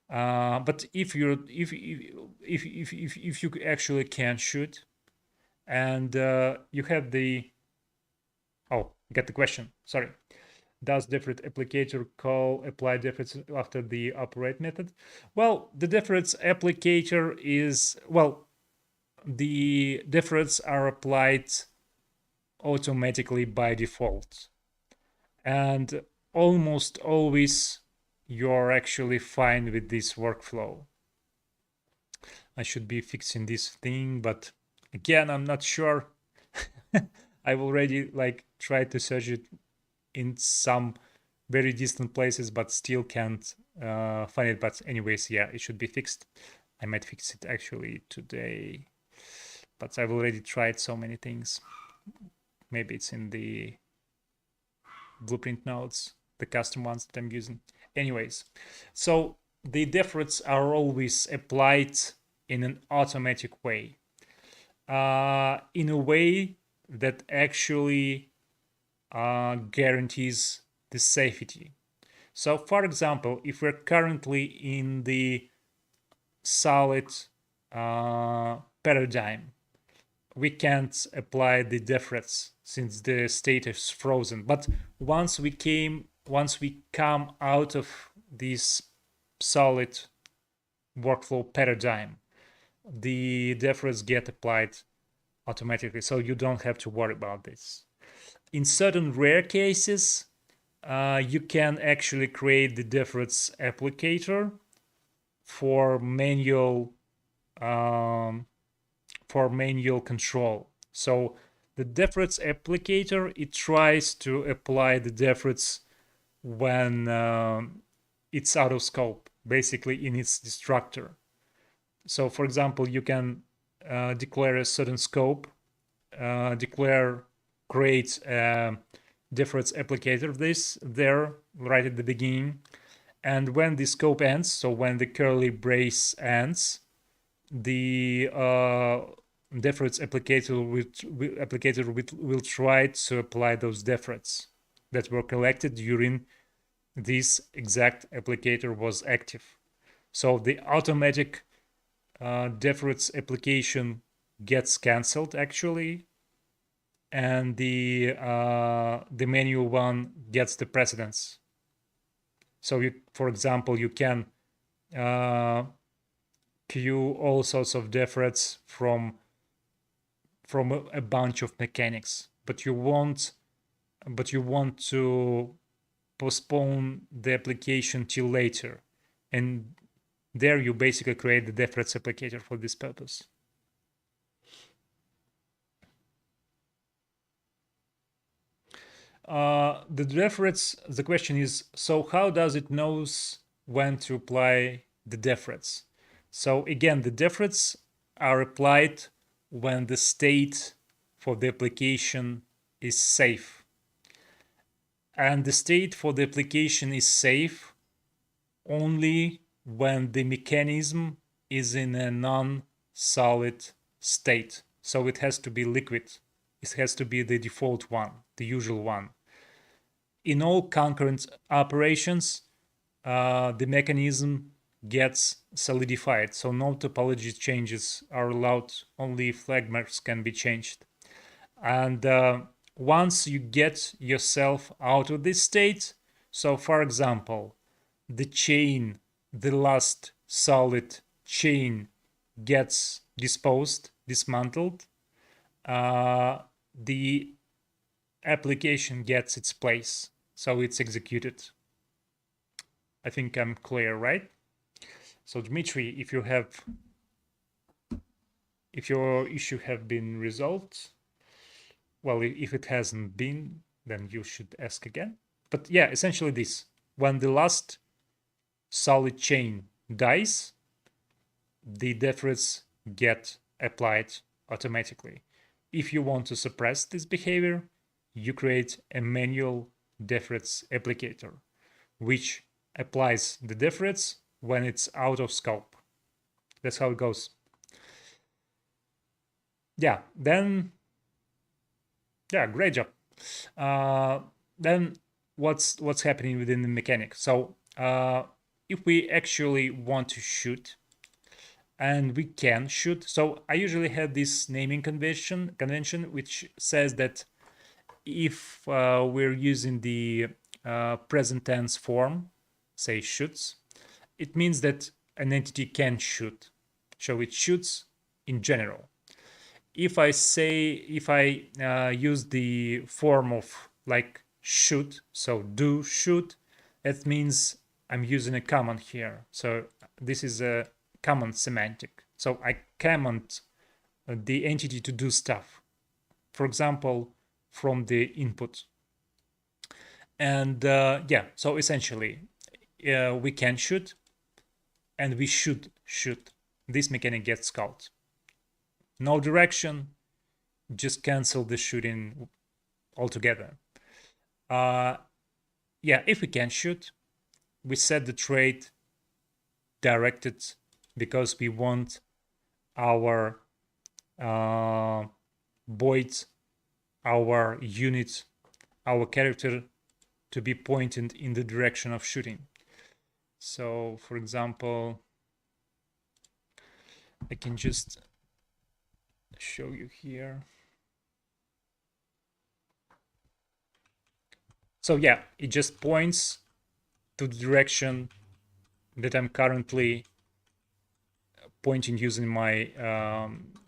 But if you actually can shoot, and you have the, oh, get the question, sorry. Does different applicator call apply difference after the operate method? Well, the difference applicator is, well, the difference are applied automatically by default, and almost always you're actually fine with this workflow. I should be fixing this thing, but again, I'm not sure. I've already like tried to search it in some very distant places, but still can't find it. But anyways, yeah, it should be fixed. I might fix it actually today, but I've already tried so many things. Maybe it's in the blueprint nodes, the custom ones that I'm using. Anyways, so the defaults are always applied in an automatic way, in a way that actually guarantees the safety. So, for example, if we're currently in the solid paradigm, we can't apply the difference since the state is frozen. But once we come out of this solid workflow paradigm, the difference get applied automatically, so you don't have to worry about this. In certain rare cases, you can actually create the difference applicator for manual control. So the difference applicator, it tries to apply the difference when it's out of scope, basically in its destructor. So for example, you can declare a certain scope, create a difference applicator of this there right at the beginning, and when the scope ends, so when the curly brace ends, the difference applicator will try to apply those difference that were collected during this exact applicator was active. So the automatic difference application gets cancelled actually, and the manual one gets the precedence. So you, for example, you can queue all sorts of difference from a bunch of mechanics, but you want to postpone the application till later, and there you basically create the difference applicator for this purpose. The difference, the question is, so how does it knows when to apply the difference? So again, the difference are applied when the state for the application is safe. And the state for the application is safe only when the mechanism is in a non-solid state. So it has to be liquid. It has to be the default one, the usual one. In all concurrent operations, the mechanism gets solidified. So no topology changes are allowed. Only flag marks can be changed. And once you get yourself out of this state, so for example, the chain, the last solid chain gets dismantled, the application gets its place, so it's executed. I think I'm clear, right? So Dmitry, if your issue have been resolved, well, if it hasn't been, then you should ask again. But yeah, essentially this: when the last solid chain dies, the deference get applied automatically. If you want to suppress this behavior, you create a manual deference applicator, which applies the deference when it's out of scope. That's how it goes. Yeah, then, yeah, great job. Then what's happening within the mechanic? So if we actually want to shoot, and we can shoot, so I usually have this naming convention which says that if we're using the present tense form, say shoots, it means that an entity can shoot. So it shoots in general. If I use the form of like shoot, so do shoot, that means I'm using a command here. So this is a command semantic. So I command the entity to do stuff. For example, from the input. And yeah, so essentially we can shoot and we should shoot. This mechanic gets called. No direction, just cancel the shooting altogether. Yeah, if we can shoot, we set the trait directed because we want our void, our unit, our character to be pointed in the direction of shooting. So, for example, I can just show you here. So yeah, it just points to the direction that I'm currently pointing using my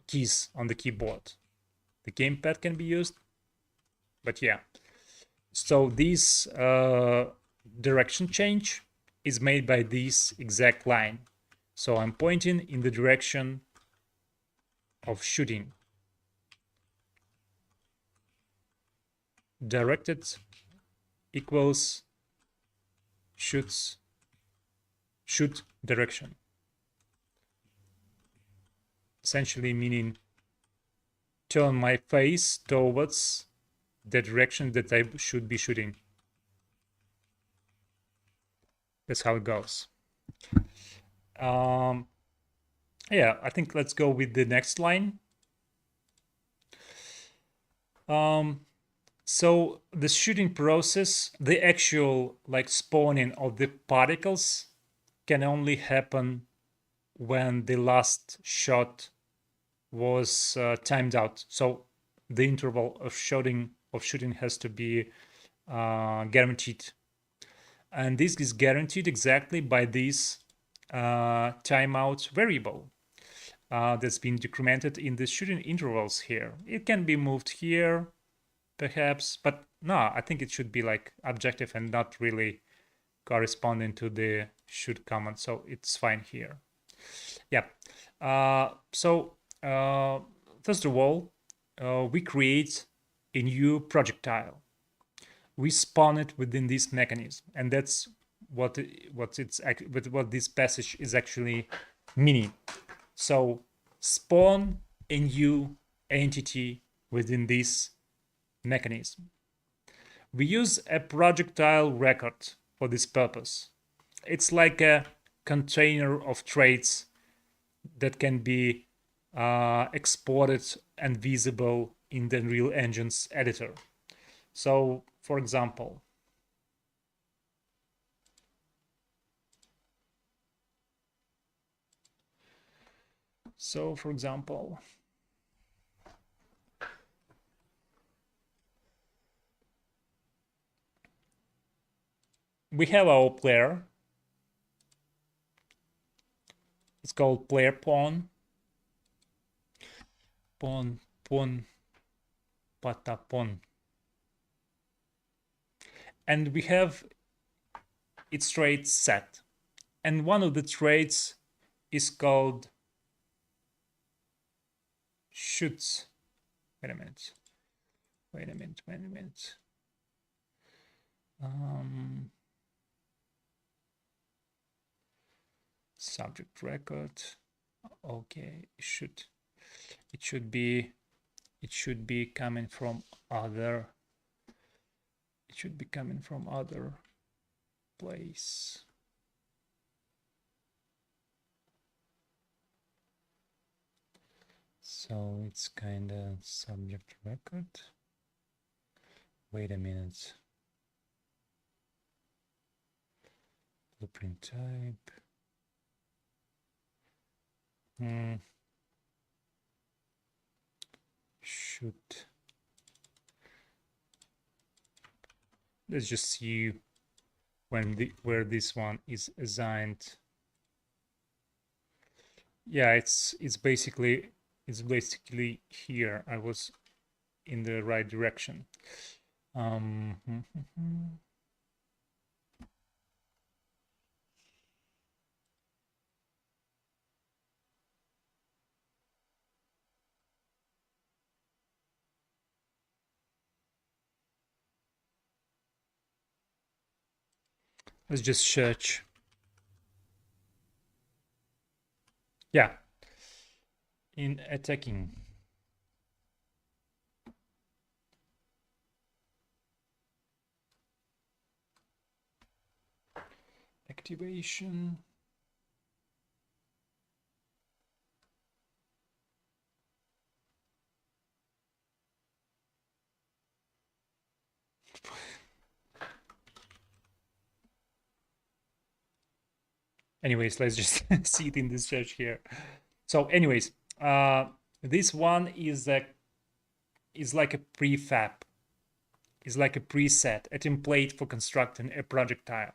keys on the keyboard. The gamepad can be used, but yeah. So this direction change is made by this exact line. So I'm pointing in the direction of shooting. Directed equals shoot direction. Essentially meaning turn my face towards the direction that I should be shooting. That's how it goes. Yeah, I think let's go with the next line. So the shooting process, the actual like spawning of the particles can only happen when the last shot was timed out. So the interval of shooting has to be guaranteed. And this is guaranteed exactly by this timeout variable that's been decremented in the shooting intervals here. It can be moved here, perhaps, but no, I think it should be like objective and not really corresponding to the shoot command. So it's fine here. Yeah. So first of all, we create a new projectile. We spawn it within this mechanism, and that's what this passage is actually meaning. So spawn a new entity within this mechanism. We use a projectile record for this purpose. It's like a container of traits that can be exported and visible in the Unreal Engine's editor. So, for example, we have our player. It's called player pawn. Pawn, patapon. And we have its traits set. And one of the traits is called shoots. Wait a minute. Subject record. Okay, it should be coming from other. It should be coming from other place. So it's kind of subject record. Wait a minute. Blueprint type. Should. Let's just see where this one is assigned. Yeah, it's basically here. I was in the right direction. Let's just search. Yeah, in attacking. Activation. Anyways, let's just see it in this search here. So anyways, this one is like a prefab, is like a preset, a template for constructing a projectile.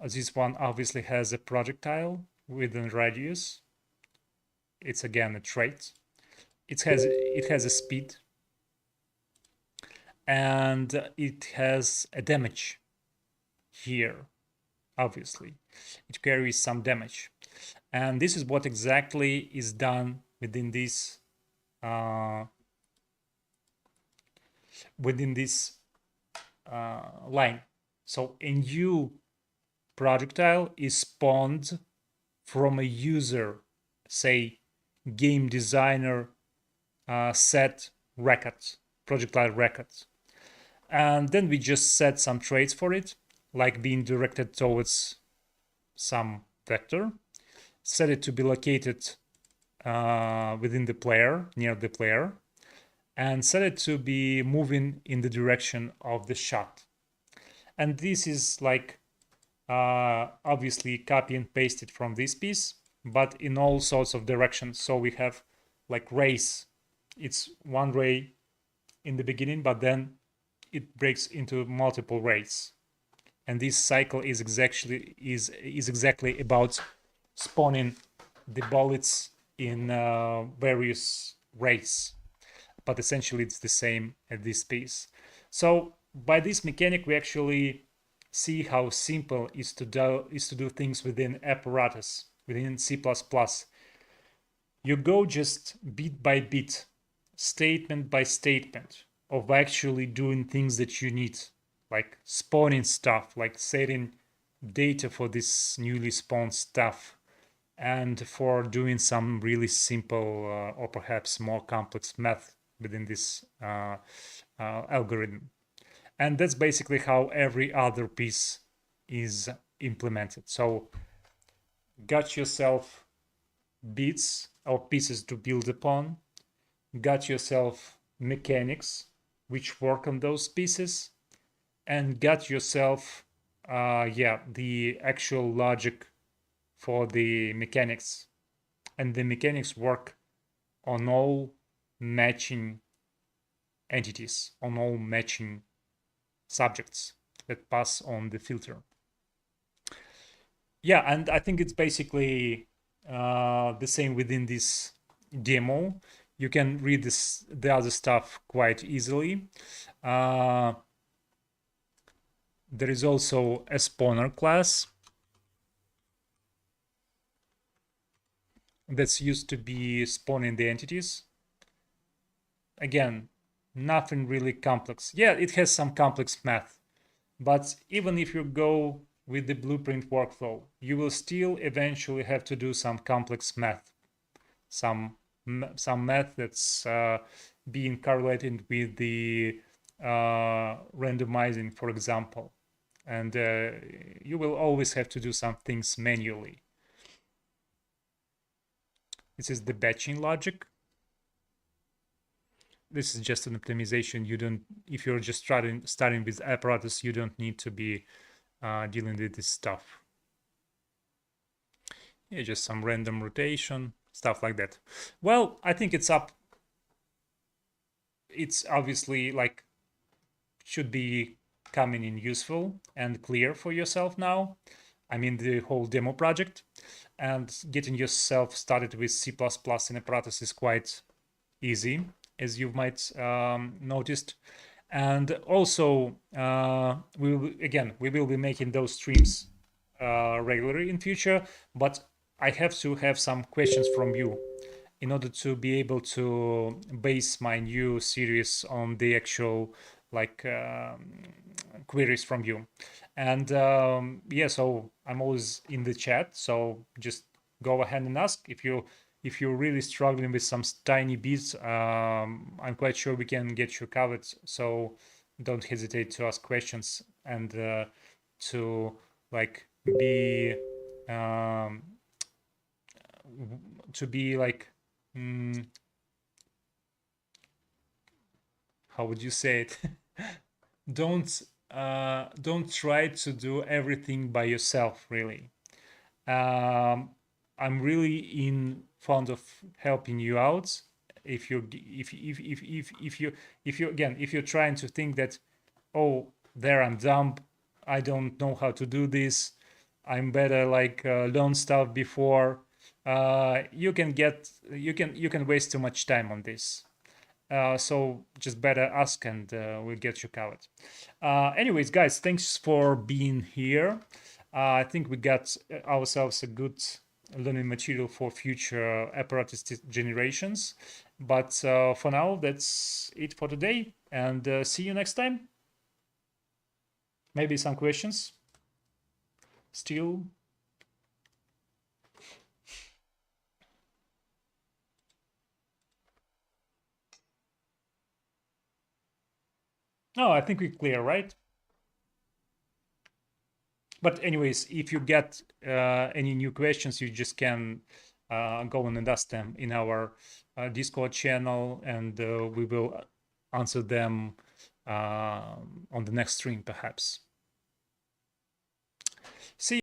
This one obviously has a projectile with a radius. It's again a trait. It has a speed, and it has a damage here. Obviously, it carries some damage, and this is what exactly is done within this line. So a new projectile is spawned from a user, say game designer set record, projectile record, and then we just set some traits for it, like being directed towards some vector, set it to be located within the player, near the player, and set it to be moving in the direction of the shot. And this is like obviously copy and pasted from this piece, but in all sorts of directions. So we have like rays. It's one ray in the beginning, but then it breaks into multiple rays. And this cycle is exactly about spawning the bullets in various rays, but essentially it's the same at this piece. So by this mechanic, we actually see how simple is to do things within Apparatus, within C++. You go just bit by bit, statement by statement, of actually doing things that you need, like spawning stuff, like setting data for this newly spawned stuff, and for doing some really simple or perhaps more complex math within this algorithm. And that's basically how every other piece is implemented. So got yourself bits or pieces to build upon, got yourself mechanics which work on those pieces, and got yourself the actual logic for the mechanics, and the mechanics work on all matching entities, on all matching subjects that pass on the filter. Yeah, and I think it's basically the same within this demo. You can read the other stuff quite easily. There is also a spawner class that's used to be spawning the entities. Again, nothing really complex. Yeah, it has some complex math, but even if you go with the blueprint workflow, you will still eventually have to do some complex math, some math that's being correlated with the randomizing, for example, and you will always have to do some things manually. This is the batching logic. This is just an optimization. You don't, if you're just starting with Apparatus, you don't need to be dealing with this stuff. Yeah, just some random rotation, stuff like that. Well, I think it's up. It's obviously like should be coming in useful and clear for yourself now. I mean, the whole demo project, and getting yourself started with C++ in Apparatus is quite easy, as you might noticed. And also, we will be making those streams regularly in future, but I have to have some questions from you in order to be able to base my new series on the actual like queries from you. And yeah, so I'm always in the chat, so just go ahead and ask if you're really struggling with some tiny bits. I'm quite sure we can get you covered, so don't hesitate to ask questions and to like be to be like how would you say it? Don't try to do everything by yourself, really. I'm really in fond of helping you out. If you if you're trying to think that, oh, there I'm dumb, I don't know how to do this, I'm better like learn stuff before, you can waste too much time on this. So just better ask and we'll get you covered. Anyways, guys, thanks for being here. I think we got ourselves a good learning material for future apparatus generations. But for now, that's it for today, and see you next time. Maybe some questions still. No, I think we're clear, right? But anyways, if you get any new questions, you just can go and ask them in our Discord channel, and we will answer them on the next stream, perhaps.